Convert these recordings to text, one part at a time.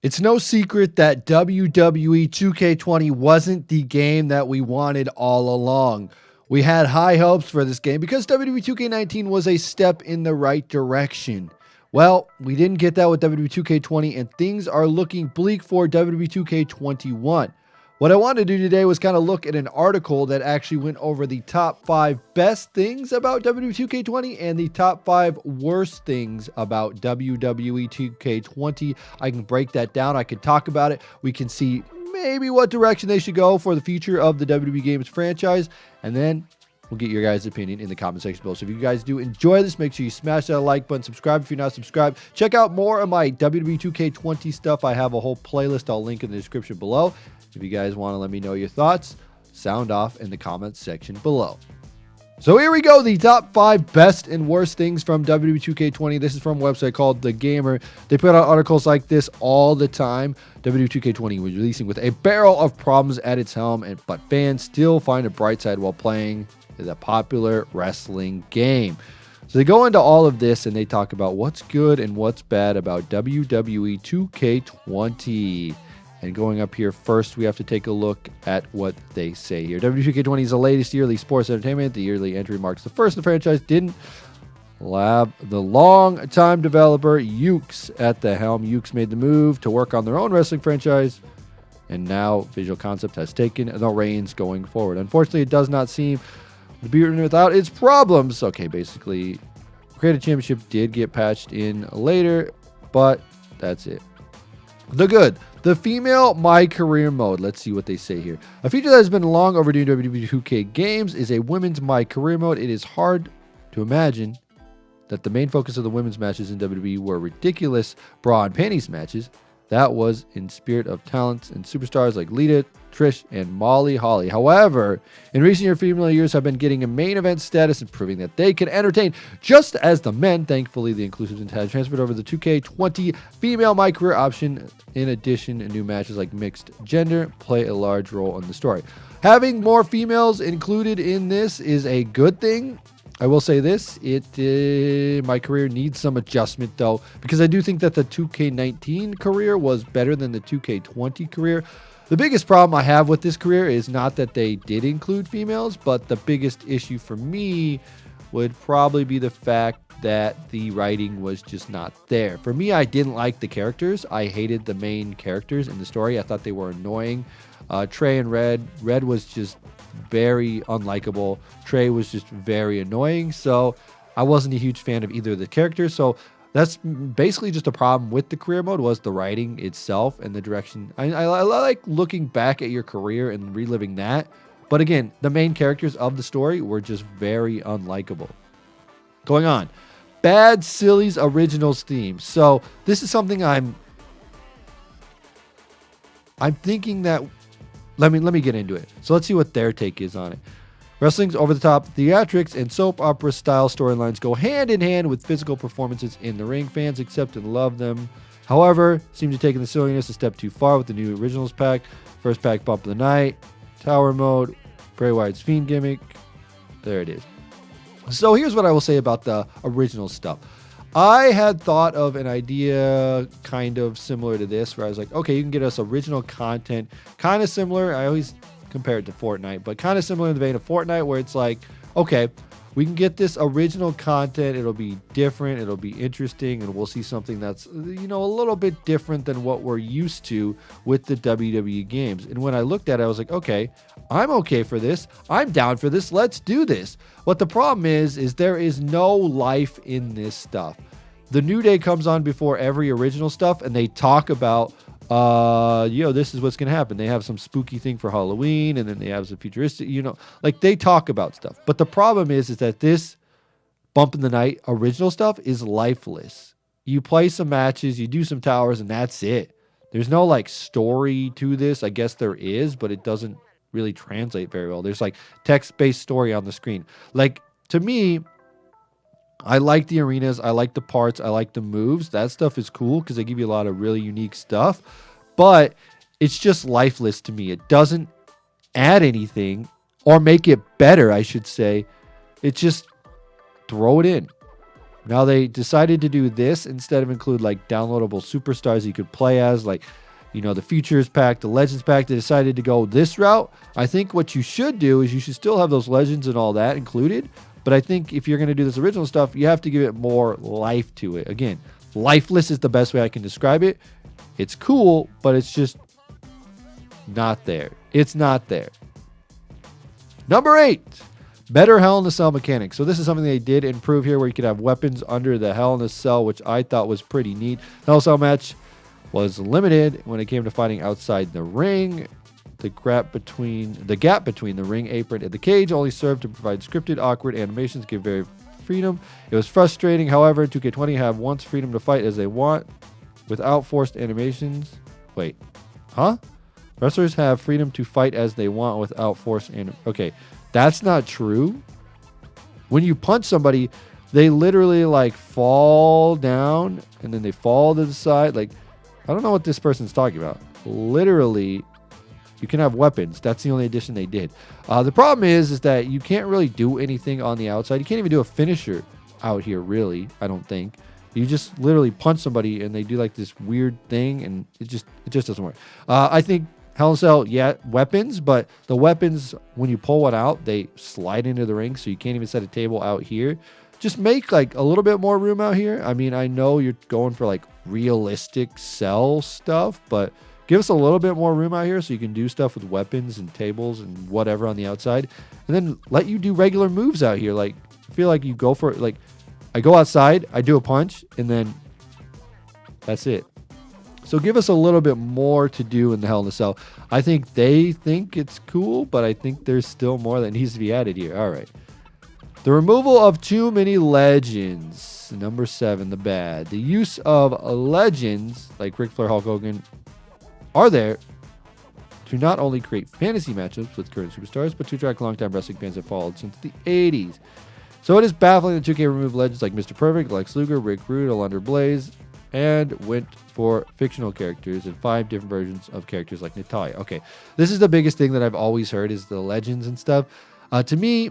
It's no secret that WWE 2K20 wasn't the game that we wanted all along. We had high hopes for this game because WWE 2K19 was a step in the right direction. Well, we didn't get that with WWE 2K20, and things are looking bleak for WWE 2K21. What I wanted to do today was kind of look at an article that actually went over the top 5 best things about WWE 2K20 and the top 5 worst things about WWE 2K20. I can break that down. I can talk about it. We can see maybe what direction they should go for the future of the WWE Games franchise. And then we'll get your guys' opinion in the comment section below. So if you guys do enjoy this, make sure you smash that like button, subscribe if you're not subscribed. Check out more of my WWE 2K20 stuff. I have a whole playlist I'll link in the description below. If you guys want to let me know your thoughts, sound off in the comments section below. So here we go, the top 5 best and worst things from WWE 2K20. This is from a website called The Gamer. They put out articles like this all the time. WWE 2K20 was releasing with a barrel of problems at its helm, but fans still find a bright side while playing the popular wrestling game. So they go into all of this and they talk about what's good and what's bad about WWE 2K20. And going up here first, we have to take a look at what they say here. WWE2K20 is the latest yearly sports entertainment. The yearly entry marks the first in the franchise. Didn't have the long-time developer Ukes at the helm. Ukes made the move to work on their own wrestling franchise, and now Visual Concept has taken the reins going forward. Unfortunately, it does not seem to be written without its problems. Okay, basically, Creative Championship did get patched in later, but that's it. The good. The female My Career mode. Let's see what they say here. A feature that has been long overdue in WWE 2K games is a women's My Career mode. It is hard to imagine that the main focus of the women's matches in WWE were ridiculous bra and panties matches. That was in spirit of talents and superstars like Lita, Trish, and Molly Holly. However, in recent years, female years have been getting a main event status and proving that they can entertain just as the men. Thankfully, the inclusive has transferred over the 2K20 female My Career option. In addition, new matches like mixed gender play a large role in the story. Having more females included in this is a good thing. I will say this, My Career needs some adjustment though, because I do think that the 2K19 career was better than the 2K20 career. The biggest problem I have with this career is not that they did include females, but the biggest issue for me would probably be the fact that the writing was just not there. For me, I didn't like the characters. I hated the main characters in the story. I thought they were annoying. Trey and Red. Red was just very unlikable. Trey was just very annoying. So I wasn't a huge fan of either of the characters. So that's basically just a problem with the career mode, was the writing itself and the direction. I like looking back at your career and reliving that. But again, the main characters of the story were just very unlikable. Going on. Bad Silly's Originals theme. So this is something I'm thinking that let me get into it. So let's see what their take is on it. Wrestling's over-the-top theatrics and soap opera style storylines go hand in hand with physical performances in the ring. Fans accept and love them. However, seem to have taken the silliness a step too far with the new Originals pack. First pack bump of the night, tower mode, Bray Wyatt's Fiend gimmick. There it is. So here's what I will say about the original stuff. I had thought of an idea kind of similar to this, where I was like, okay, you can get us original content, kind of similar. I always compare it to Fortnite, but kind of similar in the vein of Fortnite, where it's like, okay, we can get this original content. It'll be different. It'll be interesting. And we'll see something that's, a little bit different than what we're used to with the WWE games. And when I looked at it, I was like, okay, I'm okay for this. I'm down for this. Let's do this. What the problem is there is no life in this stuff. The New Day comes on before every original stuff, and they talk about, this is what's going to happen. They have some spooky thing for Halloween, and then they have some futuristic, like they talk about stuff. But the problem is that this Bump in the Night original stuff is lifeless. You play some matches, you do some towers, and that's it. There's no like story to this. I guess there is, but it doesn't really translate very well. There's like text-based story on the screen. Like, to me, I like the arenas. I like the parts. I like the moves. That stuff is cool because they give you a lot of really unique stuff. But it's just lifeless to me. It doesn't add anything or make it better, I should say. It's just throw it in. Now they decided to do this instead of include like downloadable superstars you could play as, like, you know, the Futures Pack, the Legends Pack. They decided to go this route. I think what you should do is you should still have those Legends and all that included. But I think if you're going to do this original stuff, you have to give it more life to it. Again, lifeless is the best way I can describe it. It's cool, but it's just not there. It's not there. Number 8, better Hell in a Cell mechanics. So this is something they did improve here, where you could have weapons under the Hell in a Cell, which I thought was pretty neat. Hell in a Cell match was limited when it came to fighting outside the ring. The gap between the ring apron and the cage only served to provide scripted, awkward animations, give very freedom. It was frustrating. However, 2K20 have once freedom to fight as they want without forced animations. Wait, huh? Wrestlers have freedom to fight as they want without forced Okay, that's not true. When you punch somebody, they literally like fall down and then they fall to the side. Like, I don't know what this person's talking about. Literally, you can have weapons. That's the only addition they did. The problem is that you can't really do anything on the outside. You can't even do a finisher out here, really, I don't think. You just literally punch somebody and they do like this weird thing, and it just doesn't work. I think Hell in a Cell, yeah, weapons, but the weapons, when you pull one out, they slide into the ring, so you can't even set a table out here. Just make like a little bit more room out here. I mean, I know you're going for like realistic Cell stuff, but give us a little bit more room out here so you can do stuff with weapons and tables and whatever on the outside. And then let you do regular moves out here. Like, I feel like you go for it. Like, I go outside, I do a punch, and then that's it. So give us a little bit more to do in the Hell in a Cell. I think they think it's cool, but I think there's still more that needs to be added here. All right. The removal of too many legends. Number 7, the bad. The use of legends like Ric Flair, Hulk Hogan are there to not only create fantasy matchups with current superstars, but to attract longtime wrestling fans that followed since the 80s. So it is baffling that 2K removed legends like Mr. Perfect, Lex Luger, Rick Rude, Alundra Blaze, and went for fictional characters and 5 different versions of characters like Natalya. Okay, this is the biggest thing that I've always heard is the legends and stuff. To me,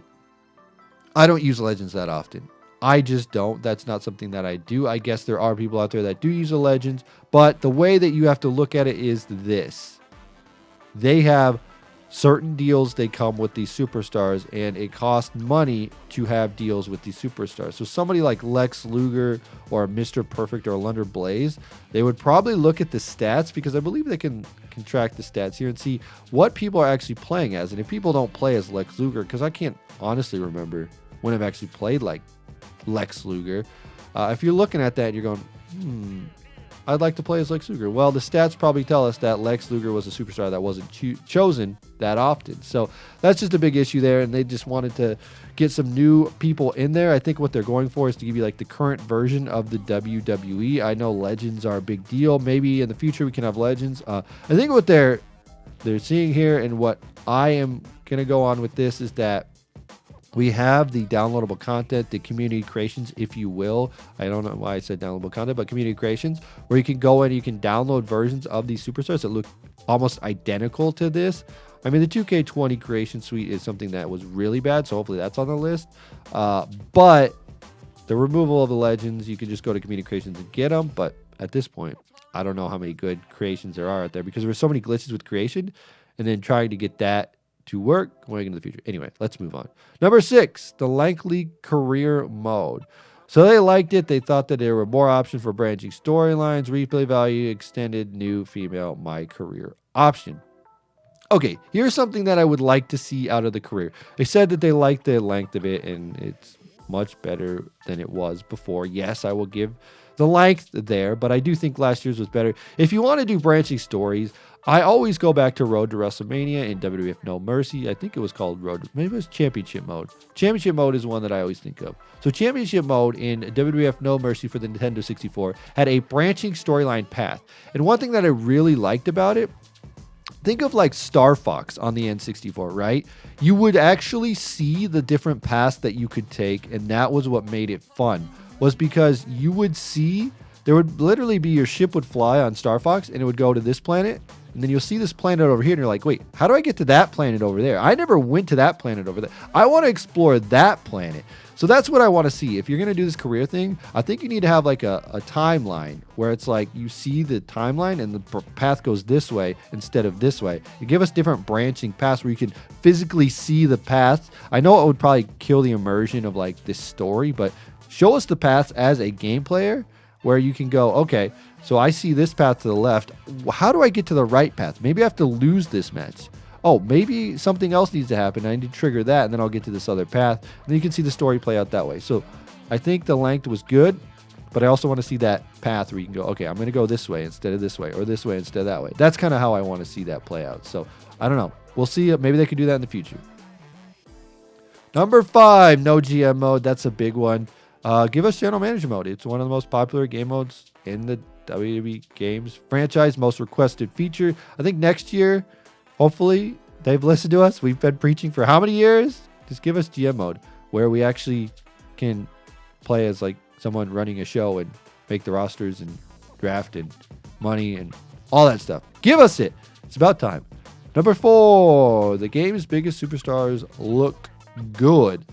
I don't use legends that often. I just don't. That's not something that I do. I guess there are people out there that do use the legends, but the way that you have to look at it is this. They have certain deals they come with these superstars, and it costs money to have deals with these superstars. So somebody like Lex Luger or Mr. Perfect or Alundra Blaze, they would probably look at the stats, because I believe they can track the stats here and see what people are actually playing as. And if people don't play as Lex Luger, because I can't honestly remember when I've actually played like Lex Luger, if you're looking at that and you're going, I'd like to play as Lex Luger. Well, the stats probably tell us that Lex Luger was a superstar that wasn't chosen that often. So that's just a big issue there, and they just wanted to get some new people in there. I think what they're going for is to give you like the current version of the WWE. I know legends are a big deal. Maybe in the future we can have legends. I think what they're seeing here, and what I am going to go on with this, is that we have the downloadable content, the community creations, if you will. I don't know why I said downloadable content, but community creations, where you can go in and you can download versions of these superstars that look almost identical to this. I mean, the 2K20 creation suite is something that was really bad, so hopefully that's on the list. But the removal of the legends, you can just go to community creations and get them. But at this point, I don't know how many good creations there are out there, because there's so many glitches with creation, and then trying to get that to work going into the future. Anyway, let's move on. Number 6, the lengthy career mode. So they liked it. They thought that there were more options for branching storylines, replay value, extended new female my career option. Okay, here's something that I would like to see out of the career. They said that they liked the length of it, and it's much better than it was before. Yes, I will give the length there, but I do think last year's was better. If you want to do branching stories, I always go back to Road to WrestleMania in WWF No Mercy. I think it was called maybe it was Championship Mode. Championship Mode is one that I always think of. So Championship Mode in WWF No Mercy for the Nintendo 64 had a branching storyline path. And one thing that I really liked about it, think of like Star Fox on the N64, right? You would actually see the different paths that you could take, and that was what made it fun, was because you would see, there would literally be, your ship would fly on Star Fox, and it would go to this planet, and then you'll see this planet over here, and you're like, wait, how do I get to that planet over there? I never went to that planet over there. I want to explore that planet. So that's what I want to see. If you're going to do this career thing, I think you need to have like a timeline where it's like you see the timeline and the path goes this way instead of this way. You give us different branching paths where you can physically see the paths. I know it would probably kill the immersion of like this story, but show us the paths as a game player where you can go, okay, so I see this path to the left. How do I get to the right path? Maybe I have to lose this match. Oh, maybe something else needs to happen. I need to trigger that, and then I'll get to this other path. And then you can see the story play out that way. So I think the length was good, but I also want to see that path where you can go, okay, I'm going to go this way instead of this way, or this way instead of that way. That's kind of how I want to see that play out. So I don't know. We'll see. Maybe they could do that in the future. Number 5, no GM mode. That's a big one. Give us General Manager mode. It's one of the most popular game modes in the WWE games franchise, most requested feature. I think next year, hopefully, they've listened to us. We've been preaching for how many years? Just give us GM mode where we actually can play as like someone running a show and make the rosters and draft and money and all that stuff. Give us it. It's about time. Number 4, the game's biggest superstars look good.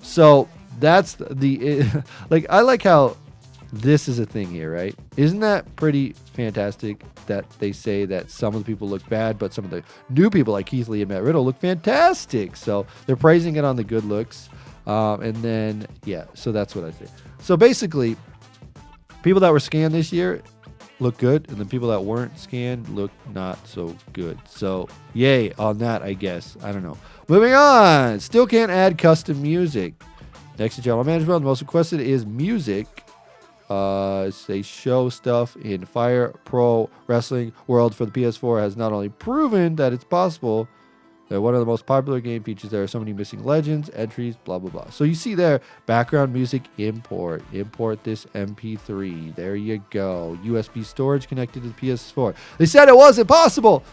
So that's the like, I like how this is a thing here, right? Isn't that pretty fantastic that they say that some of the people look bad, but some of the new people like Keith Lee and Matt Riddle look fantastic? So they're praising it on the good looks. And then, yeah, so that's what I say. So basically, people that were scanned this year look good, and the people that weren't scanned look not so good. So yay on that, I guess. I don't know. Moving on. Still can't add custom music. Next to General Management, the most requested is music. They show stuff in Fire Pro Wrestling World for the PS4 has not only proven that it's possible, they're one of the most popular game features. There are so many missing legends, entries, blah, blah, blah. So you see there, background music import. Import this MP3. There you go. USB storage connected to the PS4. They said it wasn't possible.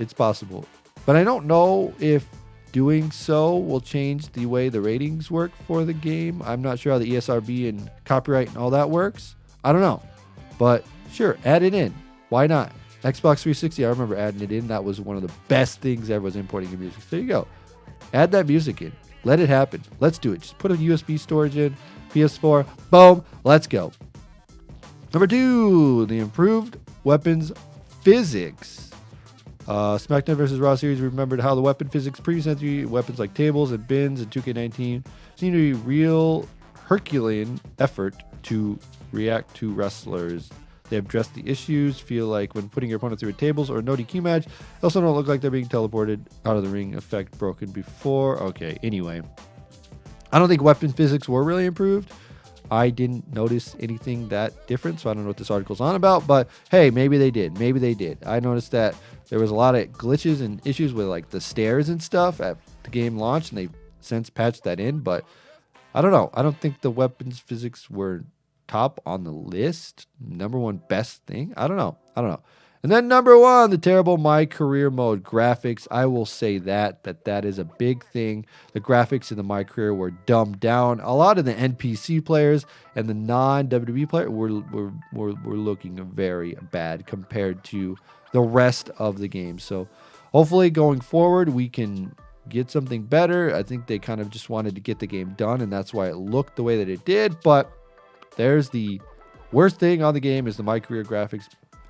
It's possible. But I don't know if doing so will change the way the ratings work for the game. I'm not sure how the ESRB and copyright and all that works. I don't know. But sure, add it in. Why not? Xbox 360, I remember adding it in. That was one of the best things ever, was importing your music. There you go. Add that music in. Let it happen. Let's do it. Just put a USB storage in. PS4. Boom. Let's go. Number 2, the improved weapons physics. SmackDown vs. Raw series remembered how the weapon physics previous entry weapons like tables and bins in 2K19 seem to be real Herculean effort to react to wrestlers. They have addressed the issues, feel like when putting your opponent through a tables or no DQ match, they also don't look like they're being teleported out of the ring effect broken before. Okay, anyway. I don't think weapon physics were really improved. I didn't notice anything that different, so I don't know what this article's on about, but hey, maybe they did. Maybe they did. I noticed that there was a lot of glitches and issues with like the stairs and stuff at the game launch, and they've since patched that in, but I don't know. I don't think the weapons physics were top on the list. Number 1 best thing. I don't know. And then number 1, the terrible My Career mode graphics. I will say that is a big thing. The graphics in the My Career were dumbed down. A lot of the NPC players and the non-WWE players were looking very bad compared to the rest of the game. So hopefully going forward, we can get something better. I think they kind of just wanted to get the game done, and that's why it looked the way that it did. But there's the worst thing on the game is the My Career graphics.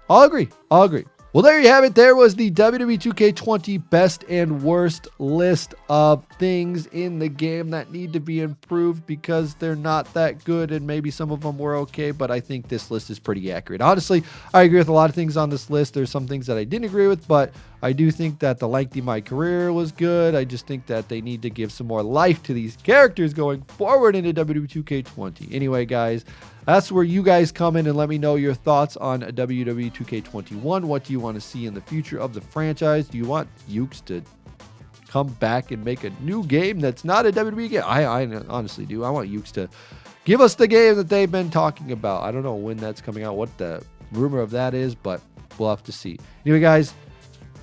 I'll agree. Well, there you have it. There was the WWE 2K20 best and worst list of things in the game that need to be improved because they're not that good, and maybe some of them were okay, but I think this list is pretty accurate. Honestly, I agree with a lot of things on this list. There's some things that I didn't agree with, but I do think that the lengthy My Career was good. I just think that they need to give some more life to these characters going forward into WWE 2K20. Anyway, guys, that's where you guys come in and let me know your thoughts on WWE 2K21. What do you want to see in the future of the franchise? Do you want Ukes to come back and make a new game that's not a WWE game? I honestly do. I want Ukes to give us the game that they've been talking about. I don't know when that's coming out, what the rumor of that is, but we'll have to see. Anyway, guys,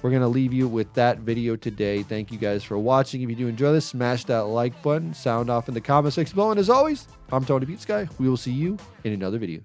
we're going to leave you with that video today. Thank you guys for watching. If you do enjoy this, smash that like button. Sound off in the comment section below. And as always, I'm TonyPizzaGuy. We will see you in another video.